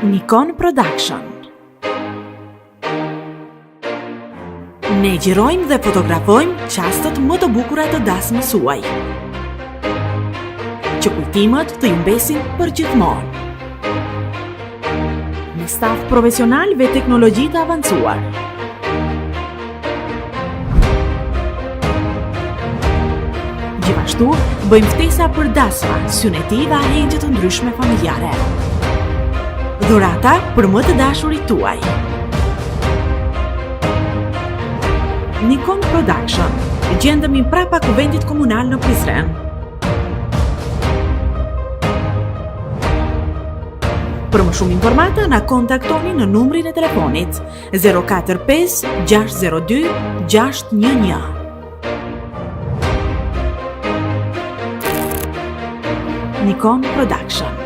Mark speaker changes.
Speaker 1: Nikon Production. Ne gjirojmë dhe fotografojmë qastet më të bukura të dasmës suaj, që kujtimet të ju mbesin për gjithmonë. Me staf profesional dhe teknologji të avancuar. Gjithashtu, bëjmë ftesa për dasma, syneti dhe arrendje të ndryshme familjare. Dhurata për më të dashurit tuaj. Nikon Production. Gjendemi prapa Kuvendit Komunal në Prizren. Për më shumë informata, na kontaktoni në numrin e telefonit 045 602 611. Nikon Production.